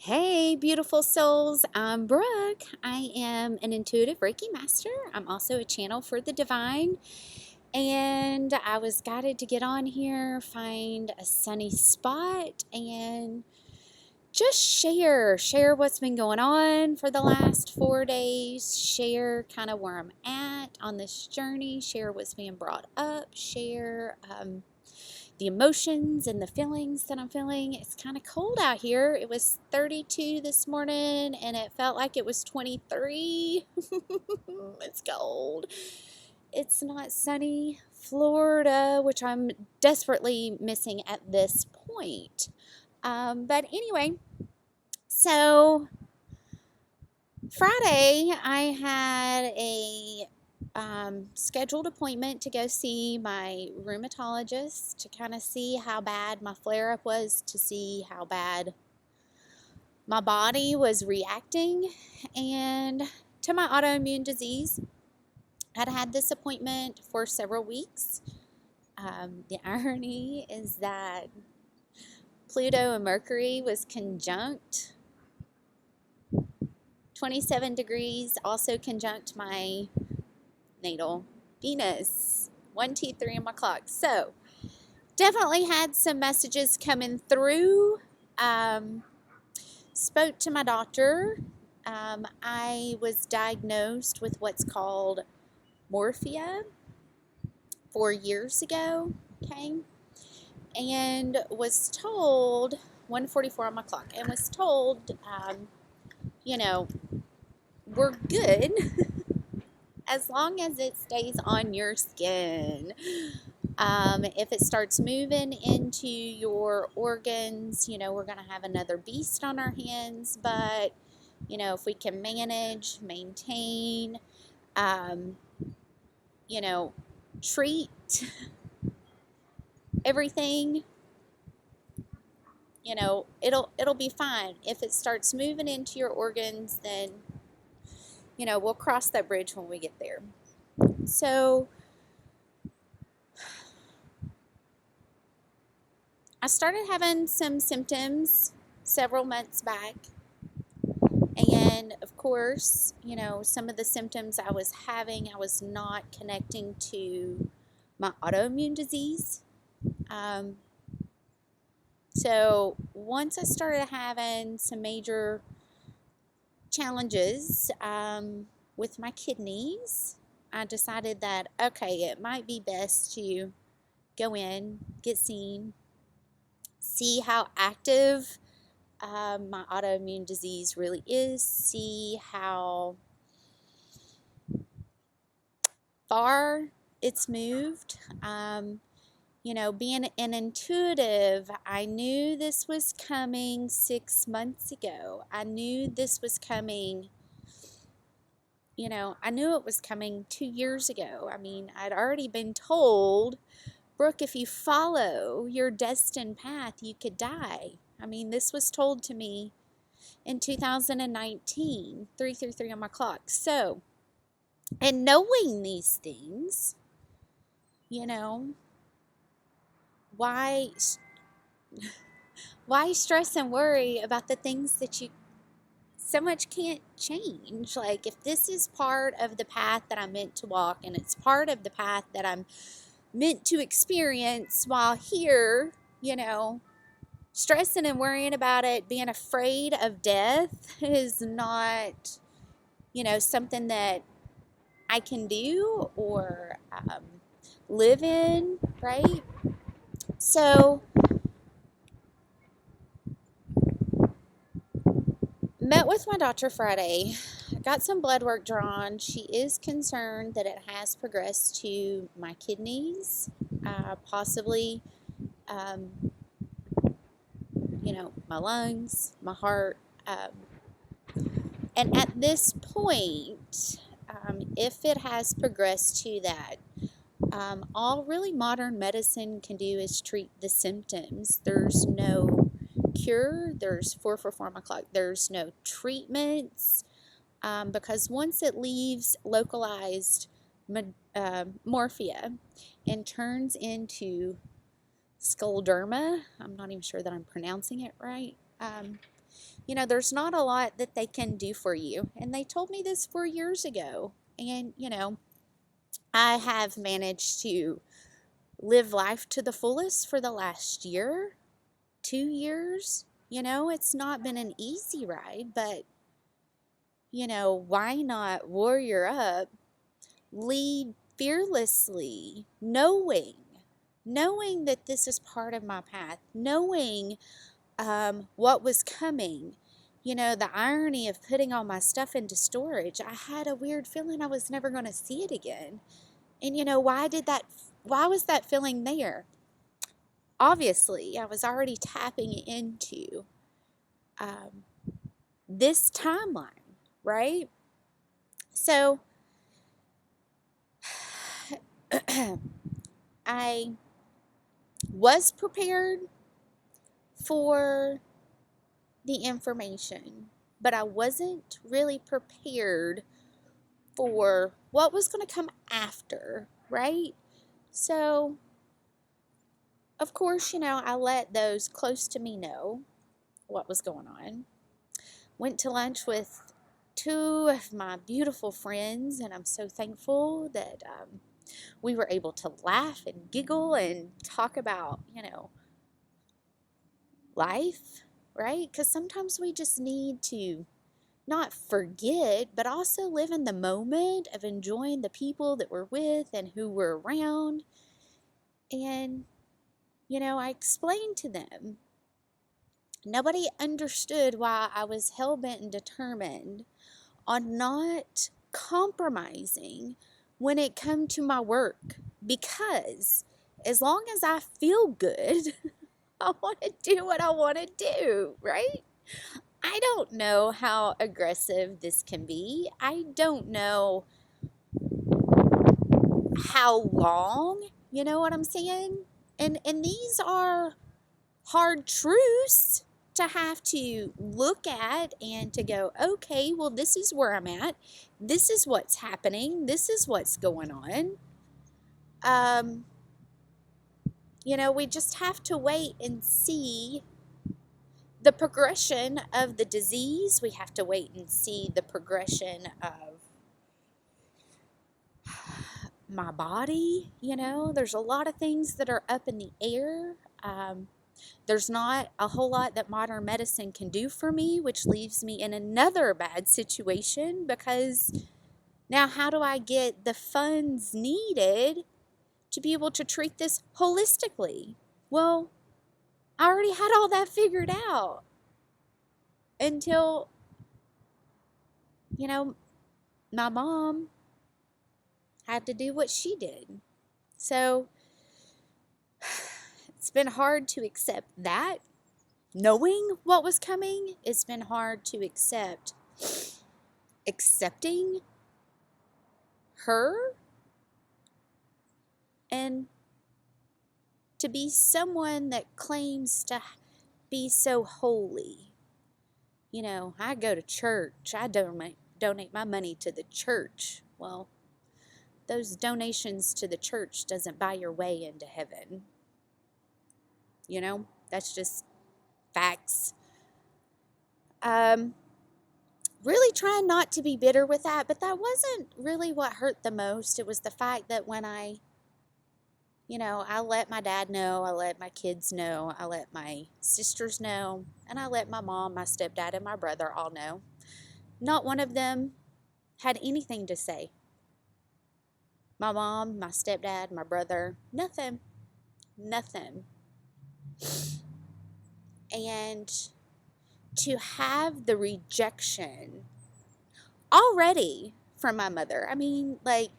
Hey, beautiful souls. I'm Brooke. I am an intuitive Reiki Master. I'm also a channel for the divine. And I was guided to get on here, find a sunny spot, and just share what's been going on for the last 4 days, share kind of where I'm at on this journey, share what's being brought up, share the emotions and the feelings that I'm feeling. It's kind of cold out here. It was 32 this morning and it felt like it was 23. It's cold. It's not sunny Florida, which I'm desperately missing at this point. But anyway, so Friday I had a scheduled appointment to go see my rheumatologist to kind of see how bad my flare-up was, to see how bad my body was reacting and to my autoimmune disease. I'd had this appointment for several weeks. The irony is that Pluto and Mercury was conjunct 27 degrees, also conjunct my natal Venus. 1, 2, 3 on my clock. So definitely had some messages coming through. Spoke to my doctor. I was diagnosed with what's called morphia 4 years ago. Okay. And was told, 1:44 on my clock, and was told, we're good as long as it stays on your skin. If it starts moving into your organs, we're going to have another beast on our hands. But, if we can manage, maintain, treat everything, it'll be fine. If it starts moving into your organs, then, we'll cross that bridge when we get there. So I started having some symptoms several months back. And of course, some of the symptoms I was having, I was not connecting to my autoimmune disease. So once I started having some major challenges with my kidneys, I decided that, okay, it might be best to go in, get seen, see how active my autoimmune disease really is, see how far it's moved. Being an intuitive, I knew this was coming 6 months ago. I knew this was coming, I knew it was coming 2 years ago. I mean, I'd already been told, Brooke, if you follow your destined path, you could die. I mean, this was told to me in 2019, 333 on my clock. So, and knowing these things, why stress and worry about the things that you so much can't change? Like, if this is part of the path that I'm meant to walk, and it's part of the path that I'm meant to experience while here, stressing and worrying about it, being afraid of death is not, something that I can do or live in, right? So, met with my doctor Friday, got some blood work drawn. She is concerned that it has progressed to my kidneys, possibly, my lungs, my heart. And at this point, if it has progressed to that, all really modern medicine can do is treat the symptoms. There's no cure. There's 444 on my clock. There's no treatments, because once it leaves localized morphia and turns into scleroderma, I'm not even sure that I'm pronouncing it right, you know, there's not a lot that they can do for you. And they told me this 4 years ago. And, you know, I have managed to live life to the fullest for the last year, 2 years. You know, it's not been an easy ride, but, you know, why not warrior up, lead fearlessly, knowing that this is part of my path, knowing what was coming. You know, the irony of putting all my stuff into storage, I had a weird feeling I was never going to see it again. And, you know, why was that feeling there? Obviously, I was already tapping into this timeline, right? So, I was prepared for the information, but I wasn't really prepared for what was going to come after, right? So, of course, you know, I let those close to me know what was going on. Went to lunch with two of my beautiful friends, and I'm so thankful that we were able to laugh and giggle and talk about, you know, life, right? Because sometimes we just need to not forget, but also live in the moment of enjoying the people that we're with and who we're around. And, you know, I explained to them. Nobody understood why I was hell-bent and determined on not compromising when it come to my work. Because as long as I feel good, I want to do what I want to do, right? I don't know how aggressive this can be. I don't know how long, you know what I'm saying? And these are hard truths to have to look at and to go, okay, well, this is where I'm at. This is what's happening. This is what's going on. You know, we just have to wait and see the progression of the disease. We have to wait and see the progression of my body. You know, there's a lot of things that are up in the air. There's not a whole lot that modern medicine can do for me, which leaves me in another bad situation, because now how do I get the funds needed to be able to treat this holistically? Well, I already had all that figured out until, you know, my mom had to do what she did. So it's been hard to accept that. Knowing what was coming, it's been hard to accepting her, and to be someone that claims to be so holy. You know, I go to church. I donate my money to the church. Well, those donations to the church doesn't buy your way into heaven. You know, that's just facts. Really trying not to be bitter with that, but that wasn't really what hurt the most. It was the fact that when I let my dad know, I let my kids know, I let my sisters know, and I let my mom, my stepdad, and my brother all know. Not one of them had anything to say. My mom, my stepdad, my brother, nothing. Nothing. And to have the rejection already from my mother, I mean, like,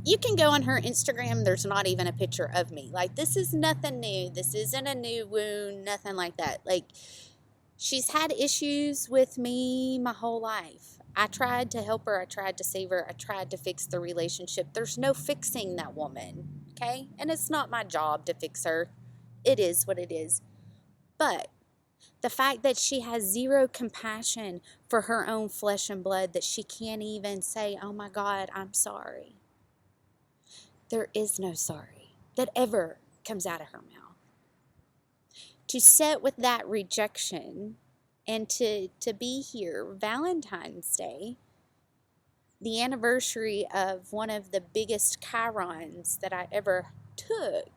you can go on her Instagram, there's not even a picture of me. Like, this is nothing new. This isn't a new wound, nothing like that. Like, she's had issues with me my whole life. I tried to help her. I tried to save her. I tried to fix the relationship. There's no fixing that woman, okay? And it's not my job to fix her. It is what it is. But the fact that she has zero compassion for her own flesh and blood, that she can't even say, oh my God, I'm sorry. There is no sorry that ever comes out of her mouth. to sit with that rejection and to be here, Valentine's Day, the anniversary of one of the biggest Chirons that I ever took,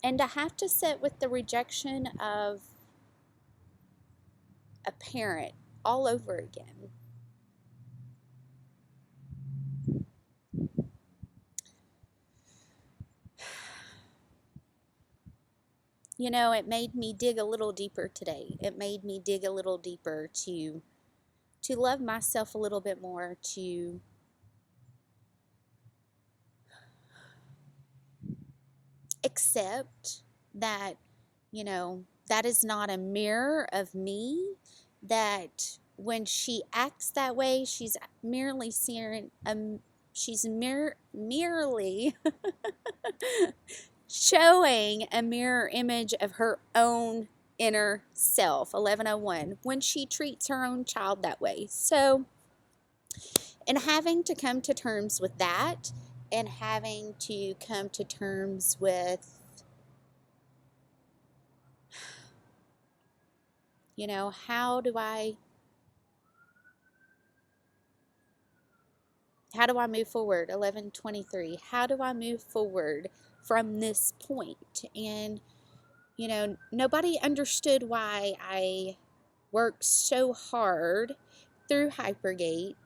and to have to sit with the rejection of a parent all over again. You know, it made me dig a little deeper today. It made me dig a little deeper to love myself a little bit more, to accept that, you know, that is not a mirror of me, that when she acts that way, she's merely seeing merely showing a mirror image of her own inner self, 1101, when she treats her own child that way. So, and having to come to terms with that, and having to come to terms with, you know, how do I move forward? 1123. How do I move forward from this point? And, you know, nobody understood why I worked so hard through Hypergate,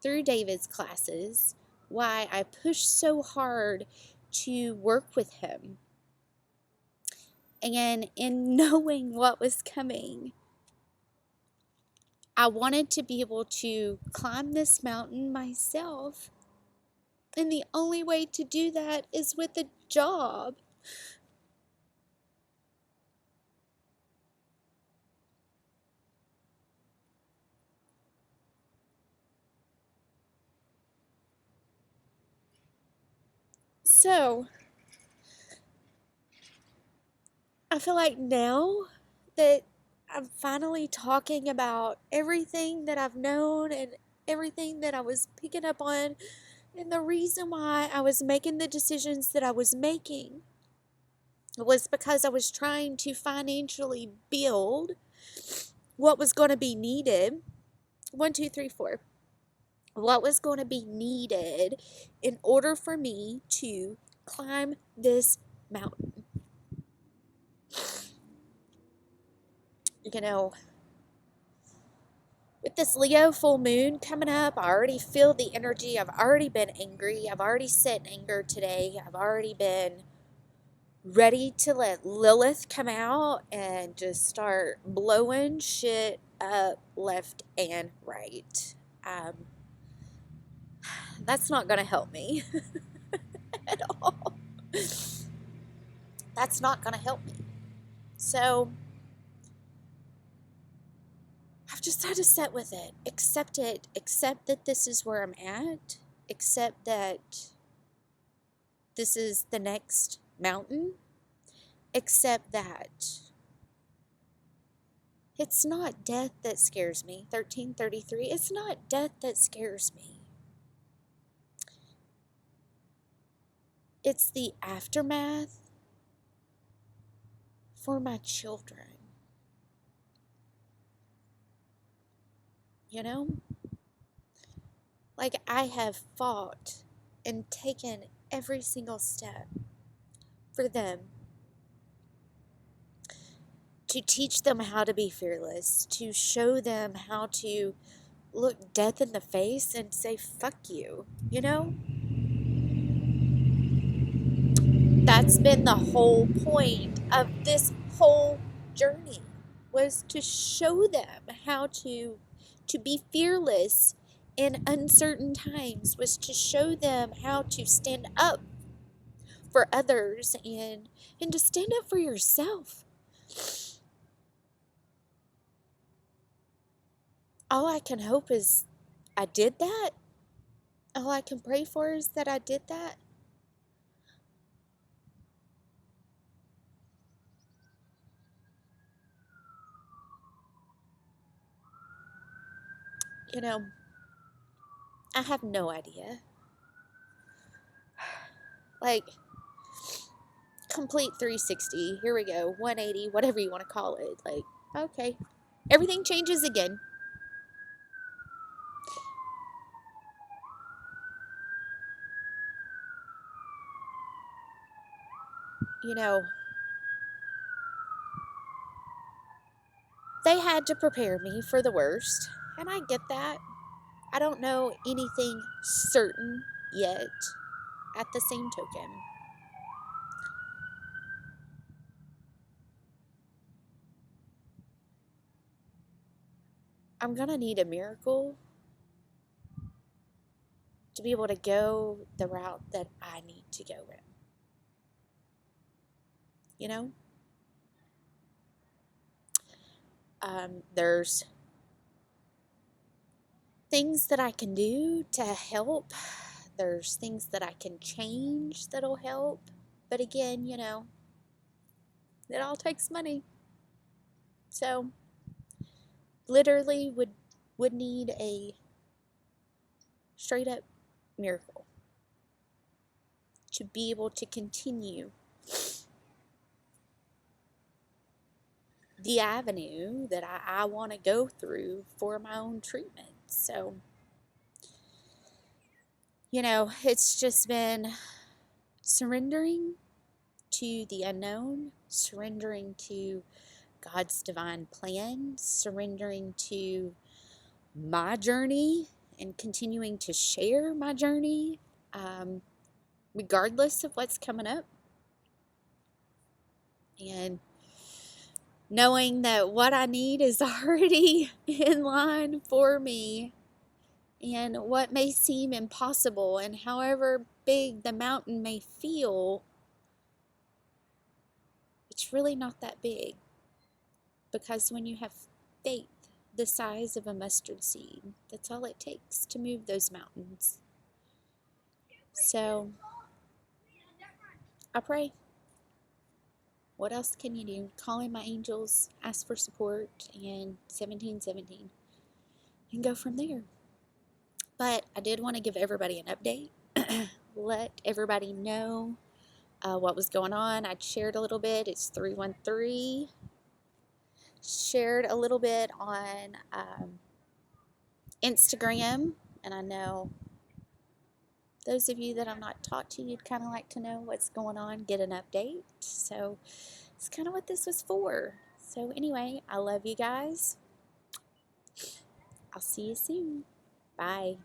through David's classes, why I pushed so hard to work with him. And in knowing what was coming, I wanted to be able to climb this mountain myself. And the only way to do that is with a job. So, I feel like now that I'm finally talking about everything that I've known and everything that I was picking up on, and the reason why I was making the decisions that I was making was because I was trying to financially build what was going to be needed. 1, 2, 3, 4. What was going to be needed in order for me to climb this mountain. You know, with this Leo full moon coming up, I already feel the energy. I've already been angry. I've already sat in anger today. I've already been ready to let Lilith come out and just start blowing shit up left and right. That's not going to help me at all. That's not going to help me. So I've just had to sit with it, accept that this is where I'm at, accept that this is the next mountain, accept that it's not death that scares me. 1333, it's not death that scares me. It's the aftermath for my children. You know? Like, I have fought and taken every single step for them, to teach them how to be fearless, to show them how to look death in the face and say, fuck you, you know? That's been the whole point of this whole journey, was to show them how to be fearless in uncertain times, was to show them how to stand up for others and to stand up for yourself. All I can hope is I did that. All I can pray for is that I did that. You know, I have no idea. Like, complete 360. Here we go. 180, whatever you want to call it. Like, okay. Everything changes again. You know, they had to prepare me for the worst, and I get that. I don't know anything certain yet. At the same token, I'm gonna need a miracle to be able to go the route that I need to go in. You know? There's things that I can do to help. There's things that I can change that'll help. But again, you know, it all takes money. So, literally would need a straight up miracle to be able to continue the avenue that I want to go through for my own treatment. So, you know, it's just been surrendering to the unknown, surrendering to God's divine plan, surrendering to my journey and continuing to share my journey, regardless of what's coming up. And knowing that what I need is already in line for me, and what may seem impossible, and however big the mountain may feel, it's really not that big. Because when you have faith the size of a mustard seed, that's all it takes to move those mountains. So, I pray. What else can you do? Call in my angels, ask for support, and 1717, and go from there. But I did want to give everybody an update, let everybody know what was going on. I shared a little bit. It's 313. Shared a little bit on Instagram, and I know those of you that I'm not talked to, you'd kind of like to know what's going on, get an update. So it's kind of what this was for. So anyway, I love you guys. I'll see you soon. Bye.